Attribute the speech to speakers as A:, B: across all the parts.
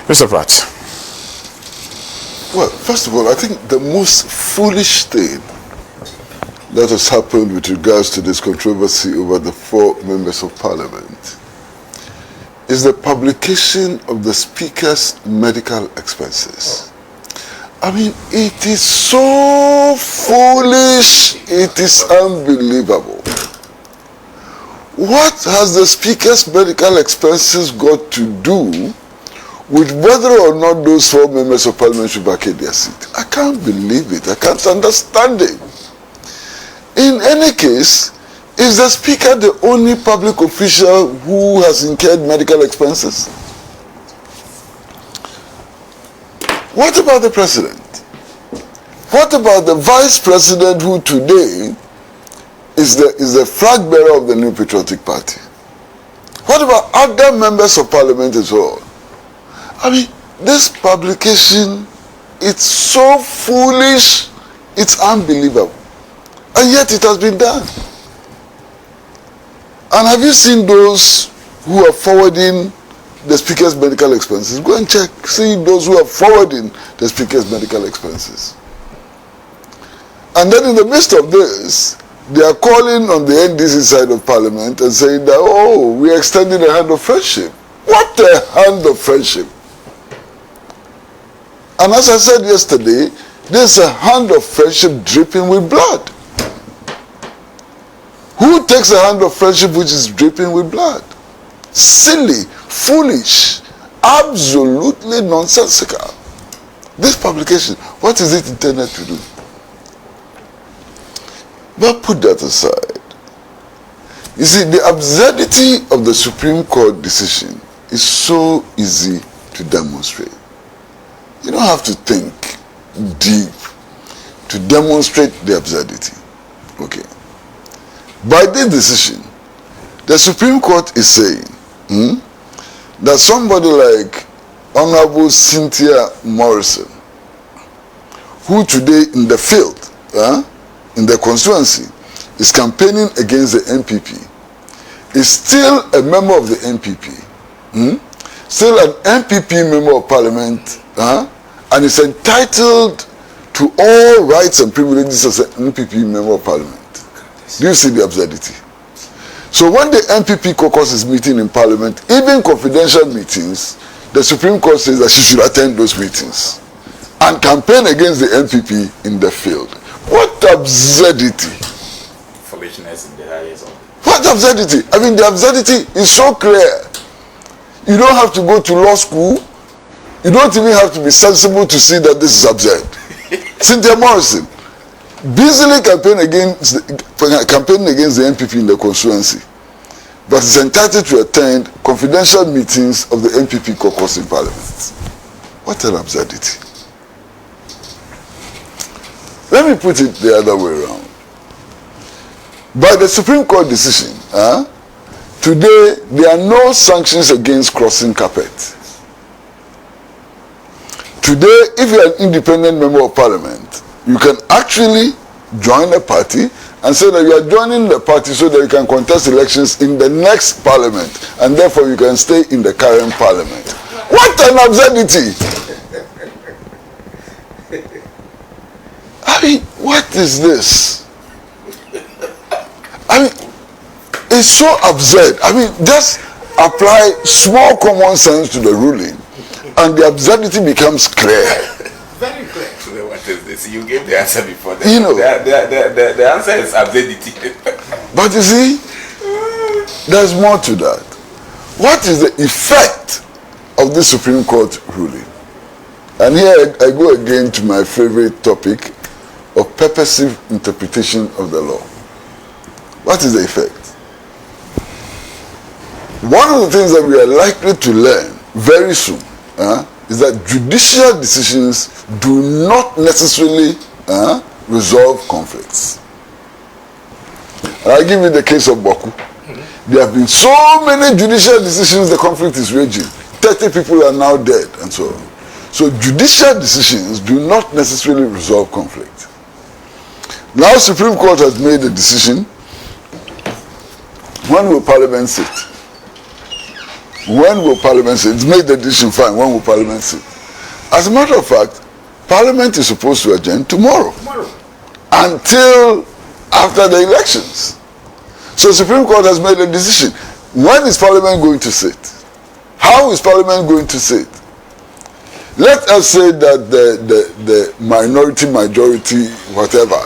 A: Mr. Pratt.
B: Well, first of all, I think the most foolish thing that has happened with regards to this controversy over the 4 members of parliament is the publication of the speaker's medical expenses. I mean, it is so foolish, it is unbelievable. What has the speaker's medical expenses got to do with whether or not those 4 members of parliament should vacate their seat? I can't believe it. I can't understand it. In any case, is the speaker the only public official who has incurred medical expenses? What about the president? What about the vice president, who today is the flag bearer of the New Patriotic Party? What about other members of parliament as well? I mean, this publication, it's so foolish, it's unbelievable. And yet it has been done. And have you seen those who are forwarding the speaker's medical expenses? Go and check, see those who are forwarding the speaker's medical expenses. And then in the midst of this, they are calling on the NDC side of parliament and saying that, oh, we are extending a hand of friendship. What a hand of friendship. And as I said yesterday, there's a hand of friendship dripping with blood. Who takes a hand of friendship which is dripping with blood? Silly, foolish, absolutely nonsensical. This publication, what is it intended to do? But put that aside. You see, the absurdity of the Supreme Court decision is so easy to demonstrate. You don't have to think deep to demonstrate the absurdity. Okay. By this decision, the Supreme Court is saying that somebody like Honorable Cynthia Morrison, who today in the field, in the constituency, is campaigning against the NPP, is still a member of the NPP, still an NPP member of parliament, and is entitled to all rights and privileges as an NPP member of parliament. Do you see the absurdity? So when the NPP caucus is meeting in parliament, even confidential meetings, the Supreme Court says that she should attend those meetings and campaign against the NPP in the field. What absurdity!
C: Foolishness in the highest order.
B: What absurdity! I mean, the absurdity is so clear. You don't have to go to law school. You don't even have to be sensible to see that this is absurd. Cynthia Morrison, busily campaigning against the NPP in the constituency, but is entitled to attend confidential meetings of the NPP caucus in parliament. What an absurdity. Let me put it the other way around. By the Supreme Court decision, today there are no sanctions against crossing carpet. Today, if you are an independent member of parliament, you can actually join a party and say that you are joining the party so that you can contest elections in the next parliament, and therefore you can stay in the current parliament. What an absurdity! I mean, what is this? I mean, it's so absurd. I mean, just apply small common sense to the ruling, and the absurdity becomes clear.
C: Very clear. So what is this? You gave the answer before.
B: You know,
C: the answer is absurdity.
B: But you see, there's more to that. What is the effect of this Supreme Court ruling? And here I go again to my favorite topic of purposive interpretation of the law. What is the effect? One of the things that we are likely to learn very soon is that judicial decisions do not necessarily resolve conflicts. And I'll give you the case of Boku. There have been so many judicial decisions, the conflict is raging. 30 people are now dead, and so on. So judicial decisions do not necessarily resolve conflict. Now Supreme Court has made a decision. When will Parliament sit? When will Parliament sit? It's made the decision, fine. When will Parliament sit? As a matter of fact, Parliament is supposed to adjourn tomorrow. Until after the elections. So the Supreme Court has made a decision. When is Parliament going to sit? How is Parliament going to sit? Let us say that the minority, majority, whatever,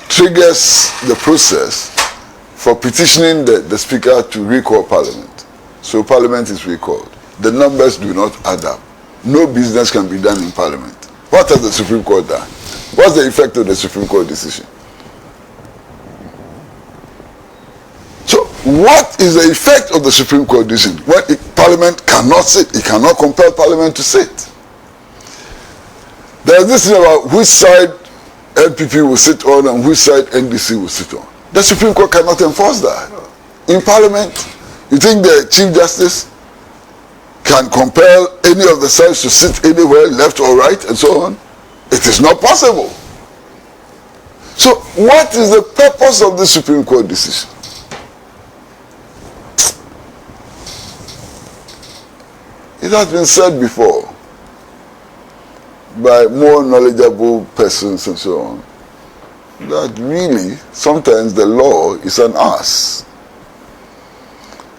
B: triggers the process for petitioning the Speaker to recall Parliament. So Parliament is recalled. The numbers do not add up. No business can be done in Parliament. What has the Supreme Court done? What's the effect of the Supreme Court decision? So what is the effect of the Supreme Court decision? When Parliament cannot sit, it cannot compel Parliament to sit. There's this thing about which side NPP will sit on and which side NDC will sit on. The Supreme Court cannot enforce that. In Parliament, you think the Chief Justice can compel any of the sides to sit anywhere, left or right, and so on? It is not possible. So what is the purpose of the Supreme Court decision? It has been said before by more knowledgeable persons and so on, that really sometimes the law is an ass.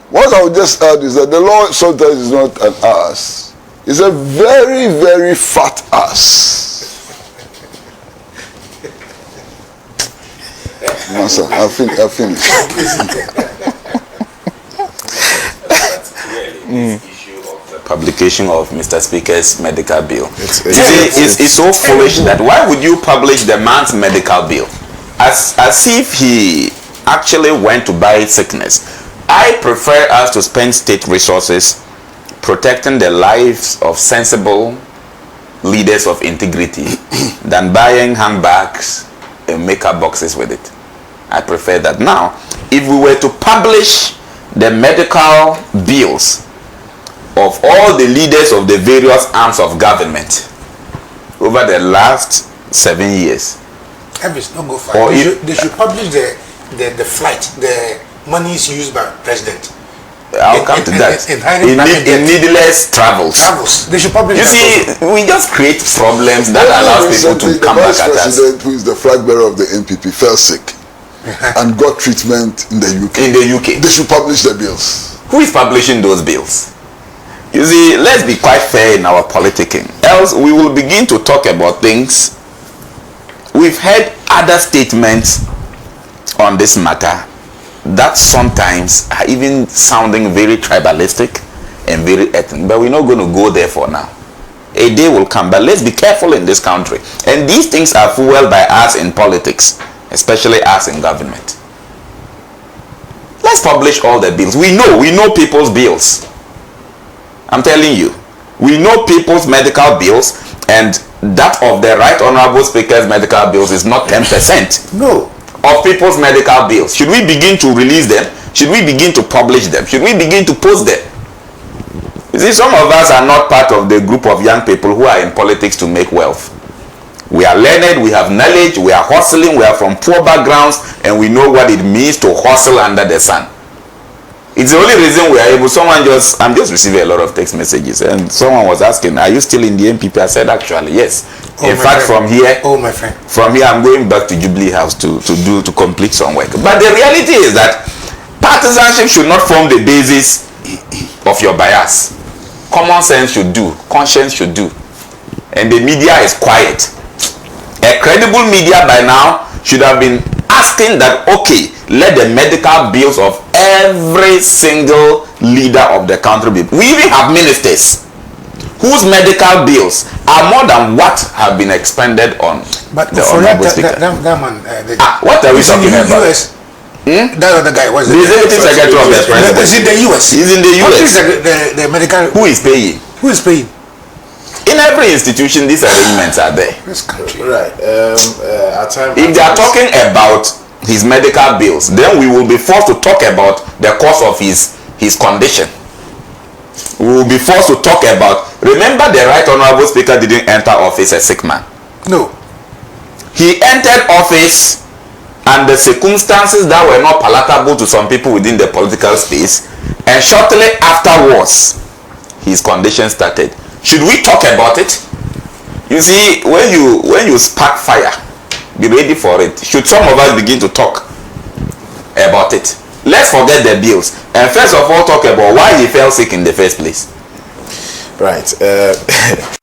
B: What I would just add is that the law sometimes is not an ass. It's a very, very fat ass. Master, I finished.
C: Publication of Mr. Speaker's medical bill. It's so foolish that why would you publish the man's medical bill as if he actually went to buy sickness? I prefer us to spend state resources protecting the lives of sensible leaders of integrity than buying handbags and makeup boxes with it. I prefer that. Now, if we were to publish the medical bills of all the leaders of the various arms of government over the last 7 years.
A: Not go far. They should publish the flight, the monies used by president.
C: I'll come to that. In needless travels.
A: They should publish.
C: You see, we just create problems that allows people to come back at us.
B: The President, who is the flag bearer of the NPP, fell sick and got treatment in the UK. They should publish the bills.
C: Who is publishing those bills? You see, let's be quite fair in our politicking. Else we will begin to talk about things. We've heard other statements on this matter that sometimes are even sounding very tribalistic and very ethnic. But we're not going to go there for now. A day will come. But let's be careful in this country. And these things are fueled by us in politics, especially us in government. Let's publish all the bills. We know people's bills. I'm telling you, we know people's medical bills, and that of the Right Honorable Speaker's medical bills is not 10%.
A: No.
C: Of people's medical bills. Should we begin to release them? Should we begin to publish them? Should we begin to post them? You see, some of us are not part of the group of young people who are in politics to make wealth. We are learned, we have knowledge, we are hustling, we are from poor backgrounds, and we know what it means to hustle under the sun. It's the only reason we are able. I'm just receiving a lot of text messages, and someone was asking, are you still in the NPP? I said, actually, yes. In fact, from here, from here, I'm going back to Jubilee House to complete some work. But the reality is that partisanship should not form the basis of your bias. Common sense should do, conscience should do, and the media is quiet. A credible media by now should have been asking that, okay, let the medical bills of every single leader of the country be. We even have ministers whose medical bills are more than what have been expended on the Honorable Speaker. What are we talking about?
A: That other guy was
C: the executive secretary of the president.
A: Is in the US.
C: He's in the US.
A: What is the medical?
C: Who is paying?
A: Who is paying?
C: In every institution, these arrangements are there.
A: This country.
D: Right.
C: If they are talking about his medical bills, then we will be forced to talk about the cause of his condition. We will be forced to talk about. Remember, the Right Honorable Speaker didn't enter office a sick man.
A: No.
C: He entered office and the circumstances that were not palatable to some people within the political space, and shortly afterwards his condition started. Should we talk about it? You see, when you spark fire, be ready for it. Should some of us begin to talk about it? Let's forget the bills and first of all talk about why he fell sick in the first place.
D: Right.